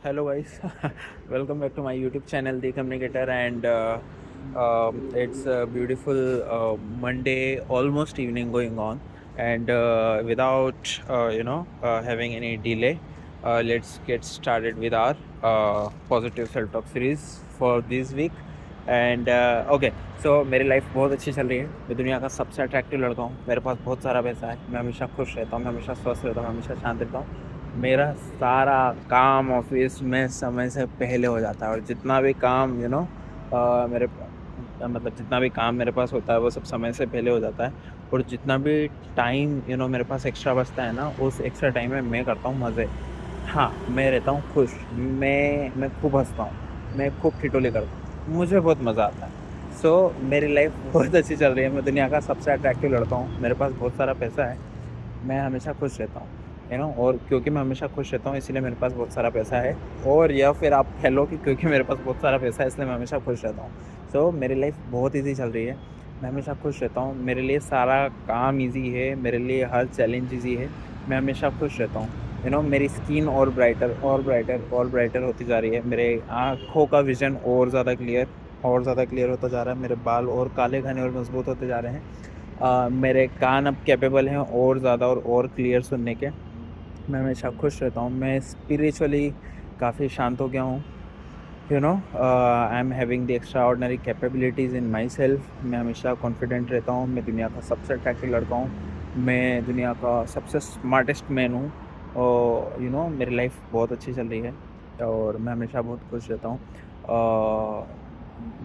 Hello guys, welcome back to my YouTube channel, The Communicator, and it's a beautiful Monday, almost evening going on, and without having any delay, let's get started with our positive self-talk series for this week. And okay so मेरी life बहुत अच्छी चल रही है। मैं दुनिया का सबसे अट्रैक्टिव लड़का हूँ। मेरे पास बहुत सारा पैसा है। मैं हमेशा खुश रहता हूँ। मैं हमेशा स्वस्थ रहता हूँ। मैं हमेशा शांत रहता हूँ। मेरा सारा काम ऑफिस में समय से पहले हो जाता है, और जितना भी काम मेरे मतलब जितना भी काम मेरे पास होता है वो सब समय से पहले हो जाता है। और जितना भी टाइम मेरे पास एक्स्ट्रा बचता है ना, उस एक्स्ट्रा टाइम में मैं करता हूँ मज़े। हाँ, मैं रहता हूँ खुश। मैं खूब हंसता हूँ। मैं खूब ठिठोली करता हूँ। मुझे बहुत मज़ा आता है। मेरी लाइफ बहुत अच्छी चल रही है। मैं दुनिया का सबसे अट्रैक्टिव लड़का हूँ। मेरे पास बहुत सारा पैसा है। मैं हमेशा खुश रहता हूँ, और क्योंकि मैं हमेशा खुश रहता हूँ इसीलिए मेरे पास बहुत सारा पैसा है। और या फिर आप कह लो कि क्योंकि मेरे पास बहुत सारा पैसा है इसलिए मैं हमेशा खुश रहता हूँ। मेरी लाइफ बहुत ईज़ी चल रही है। मैं हमेशा खुश रहता हूँ। मेरे लिए सारा काम ईज़ी है। मेरे लिए हर चैलेंज ईज़ी है। मैं हमेशा खुश रहता हूँ। मेरी स्किन और ब्राइटर और ब्राइटर और ब्राइटर होती जा रही है। मेरे आँखों का विज़न और ज़्यादा क्लियर होता जा रहा है। मेरे बाल और काले घने और मज़बूत होते जा रहे हैं। मेरे कान अब कैपेबल हैं और ज़्यादा और क्लियर सुनने के। मैं हमेशा खुश रहता हूँ। मैं स्पिरिचुअली काफ़ी शांत हो गया हूँ। I am having the extraordinary capabilities in my self. मैं हमेशा कॉन्फिडेंट रहता हूँ। मैं दुनिया का सबसे अट्रैक्टिव लड़का हूँ। मैं दुनिया का सबसे स्मार्टेस्ट मैन हूँ। और मेरी लाइफ बहुत अच्छी चल रही है और मैं हमेशा बहुत खुश रहता हूँ।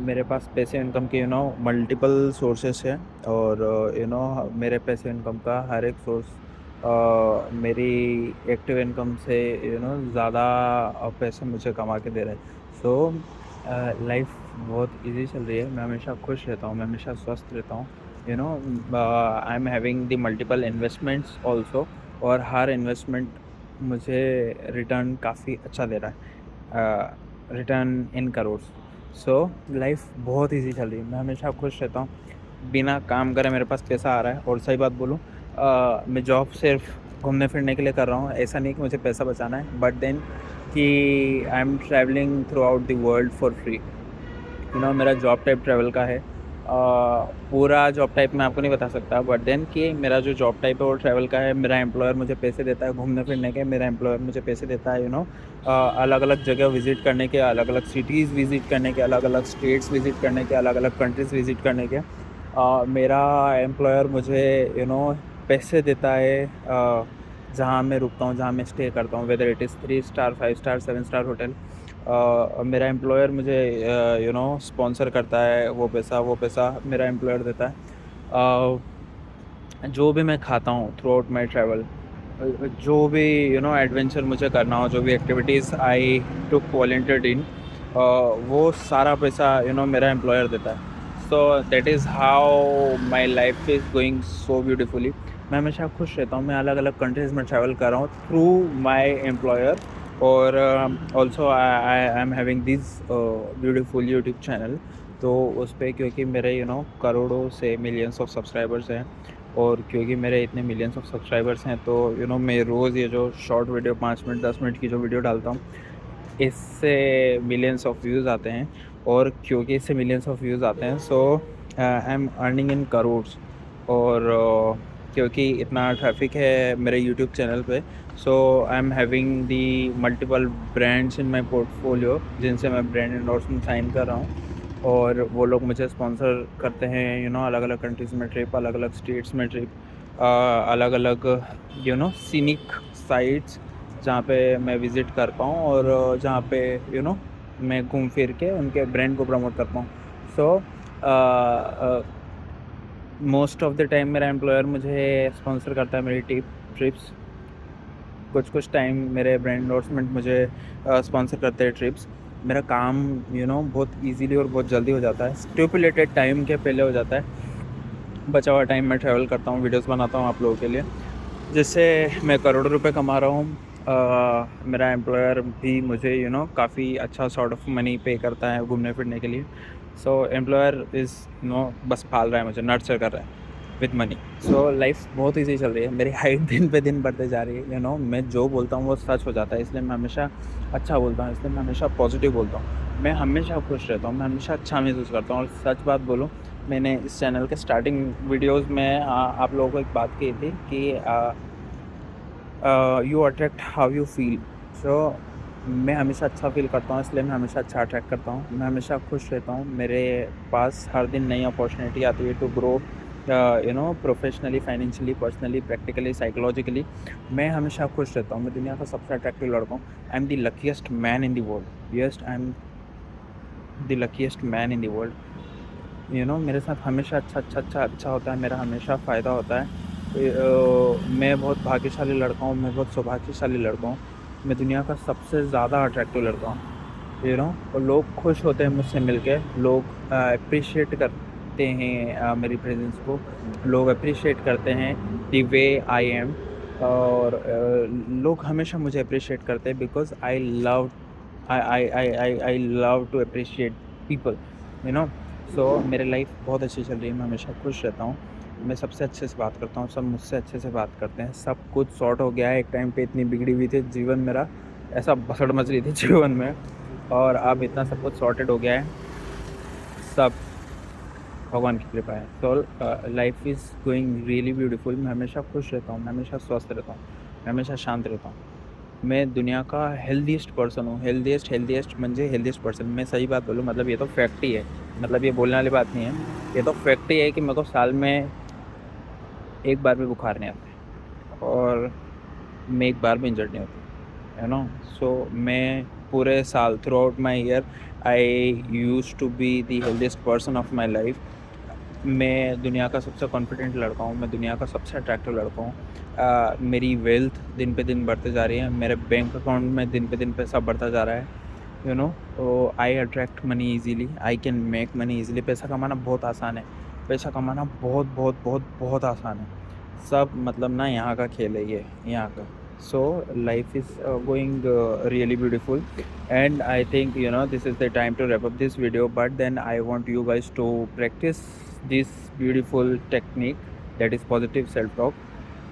मेरे पास पैसे इनकम के मल्टीपल सोर्सेस हैं। और मेरे पैसे इनकम का हर एक सोर्स मेरी एक्टिव इनकम से ज़्यादा पैसे मुझे कमा के दे रहे हैं। लाइफ बहुत इजी चल रही है। मैं हमेशा खुश रहता हूँ। मैं हमेशा स्वस्थ रहता हूँ। I am having the multiple investments also. और हर इन्वेस्टमेंट मुझे रिटर्न काफ़ी अच्छा दे रहा है, रिटर्न इन करोड़। लाइफ बहुत इजी चल रही है। मैं हमेशा खुश रहता हूँ। बिना काम करे मेरे पास पैसा आ रहा है। और सही बात बोलूँ, मैं जॉब सिर्फ घूमने फिरने के लिए कर रहा हूँ। ऐसा नहीं कि मुझे पैसा बचाना है, बट देन कि I am travelling through out the world for free. मेरा जॉब टाइप ट्रैवल का है। पूरा जॉब टाइप मैं आपको नहीं बता सकता, बट देन कि मेरा जो जॉब टाइप है वो ट्रैवल का है। मेरा एम्प्लॉयर मुझे पैसे देता है घूमने फिरने के। मेरा एम्प्लॉयर मुझे पैसे देता है अलग अलग जगह विज़िट करने के, अलग अलग सिटीज़ विज़िट करने के, अलग अलग स्टेट्स विज़िट करने के, अलग अलग कंट्रीज़ विज़िट करने के। मेरा एम्प्लॉयर मुझे पैसे देता है जहाँ मैं रुकता हूँ, जहाँ मैं स्टे करता हूँ, whether it is 3 star, 5 star, 7 star hotel. मेरा एम्प्लॉयर मुझे स्पॉन्सर करता है। वो पैसा मेरा एम्प्लॉयर देता है। जो भी मैं खाता हूँ थ्रू आउट माई ट्रैवल, जो भी एडवेंचर मुझे करना हो, जो भी एक्टिविटीज़ आई टुक वॉलंटियर्ड इन, वो सारा पैसा मेरा एम्प्लॉयर देता है। That is how my life is going so beautifully. मैं हमेशा खुश रहता हूँ। मैं अलग अलग कंट्रीज़ में ट्रैवल कर रहा हूँ थ्रू माई एम्प्लॉयर। और also I am having this beautiful YouTube channel. तो उस पर क्योंकि मेरे करोड़ों से मिलियंस ऑफ सब्सक्राइबर्स हैं, और क्योंकि मेरे इतने मिलियंस ऑफ सब्सक्राइबर्स हैं, तो मैं रोज़ ये जो शॉर्ट वीडियो 5 मिनट 10 मिनट की जो वीडियो डालता हूँ, इससे मिलियंस ऑफ व्यूज़ आते हैं। और क्योंकि इससे मिलियंस ऑफ व्यूज़ आते हैं, I am earning in crores. और क्योंकि इतना ट्रैफिक है मेरे यूट्यूब चैनल पे, I am having the multiple brands in my portfolio जिनसे मैं ब्रांड एंडोर्समेंट साइन कर रहा हूँ। और वो लोग मुझे स्पॉन्सर करते हैं अलग अलग कंट्रीज़ में ट्रिप, अलग अलग स्टेट्स में ट्रिप, अलग अलग सीनिक साइट्स जहाँ पे मैं विज़िट कर पाऊँ, और जहाँ पे मैं घूम फिर के उनके ब्रांड को प्रमोट कर पाऊँ। मोस्ट ऑफ द टाइम मेरा एम्प्लॉयर मुझे स्पॉन्सर करता है मेरी ट्रिप्स। कुछ टाइम मेरे ब्रांड एंडोर्समेंट मुझे स्पॉन्सर करते हैं ट्रिप्स। मेरा काम बहुत इजीली और बहुत जल्दी हो जाता है। स्टिपुलेटेड टाइम के पहले हो जाता है। बचा हुआ टाइम मैं ट्रैवल करता हूँ, वीडियोस बनाता हूँ आप लोगों के लिए, जिससे मैं करोड़ों रुपए कमा रहा हूँ। मेरा एम्प्लॉयर भी मुझे काफ़ी अच्छा सॉर्ट ऑफ मनी पे करता है घूमने फिरने के लिए। एम्प्लॉयर इज़ बस पाल रहा है मुझे, नर्चर कर रहा है। With money. सो लाइफ बहुत ईजी चल रही है, मेरी हाइट दिन पे दिन बढ़ते जा रही है। मैं जो बोलता हूँ वो सच हो जाता है, इसलिए मैं हमेशा अच्छा बोलता हूँ, इसलिए मैं हमेशा पॉजिटिव बोलता हूँ, मैं हमेशा खुश रहता हूँ, मैं हमेशा अच्छा महसूस करता हूँ। और सच बात बोलूँ, मैंने इस चैनल के स्टार्टिंग वीडियोस में आप लोगों को एक बात की थी कि you attract how you feel. So मैं हमेशा अच्छा फील करता हूँ, इसलिए मैं हमेशा अच्छा अट्रैक्ट करता हूँ, मैं हमेशा खुश रहता हूँ। मेरे पास हर दिन नई अपॉर्चुनिटी आती है to grow, professionally, financially, personally, practically, psychologically. मैं हमेशा खुश रहता हूँ, मैं दुनिया का सबसे अट्रैक्टिव लड़का हूँ। I am the luckiest man in the world. Yes, I am the luckiest man in the world. मेरे साथ हमेशा अच्छा होता है, मेरा हमेशा फ़ायदा होता है। मैं बहुत भाग्यशाली लड़का हूँ, मैं बहुत सौभाग्यशाली लड़का हूँ, मैं दुनिया का सबसे ज़्यादा अट्रैक्टिव लड़का हूँ। और लोग खुश होते हैं मुझसे मिलके, लोग अप्रिशिएट करते हैं मेरी प्रेजेंस को, लोग अप्रिशिएट करते हैं द वे आई एम। और लोग हमेशा मुझे अप्रिशिएट करते हैं because I love to appreciate people. You know so मेरी लाइफ बहुत अच्छी चल रही है, मैं हमेशा खुश रहता हूँ, मैं सबसे अच्छे से बात करता हूँ, सब मुझसे अच्छे से बात करते हैं, सब कुछ सॉर्ट हो गया है। एक टाइम पे इतनी बिगड़ी हुई थी जीवन मेरा, ऐसा भसड़ मच रही थी जीवन में, और अब इतना सब कुछ सॉर्टेड हो गया है, सब भगवान की कृपा है। तो life is going really beautiful. मैं हमेशा खुश रहता हूँ, मैं हमेशा स्वस्थ रहता हूँ, मैं हमेशा शांत रहता हूँ। मैं दुनिया का हेल्दीस्ट पर्सन हूँ, हेल्दीस्ट म्हणजे हेल्दीस्ट पर्सन। मैं सही बात बोलूँ, मतलब ये तो फैक्ट ही है, मतलब ये बोलने वाली बात नहीं है, ये तो फैक्ट ही है कि मेरे को साल में एक बार भी बुखार नहीं आता, और मैं एक बार भी इंजर्ड नहीं होती, सो मैं पूरे साल, throughout my year, I use to be the healthiest person of my life. मैं दुनिया का सबसे कॉन्फिडेंट लड़का हूँ, मैं दुनिया का सबसे अट्रैक्टिव लड़का हूँ। मेरी वेल्थ दिन पे दिन बढ़ते जा रही है, मेरे बैंक अकाउंट में दिन पे दिन पैसा बढ़ता जा रहा है। तो I attract money easily, I can make money easily. पैसा कमाना बहुत आसान है, पैसा कमाना बहुत बहुत बहुत बहुत आसान है, सब मतलब ना यहाँ का खेल है ये, यहाँ का। So life is going really beautiful, and I think this is the time to wrap up this video, but then I want you guys to practice this beautiful technique, that is positive self-talk,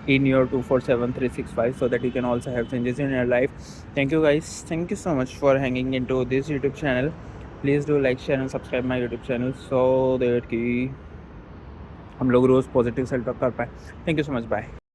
in your 24/7/365, so that you can also have changes in your life. Thank you guys, thank you so much for hanging into this YouTube channel. Please do like, share and subscribe my YouTube channel so that कि हम लोग रोज़ positive self talk कर पाए। Thank you so much, bye.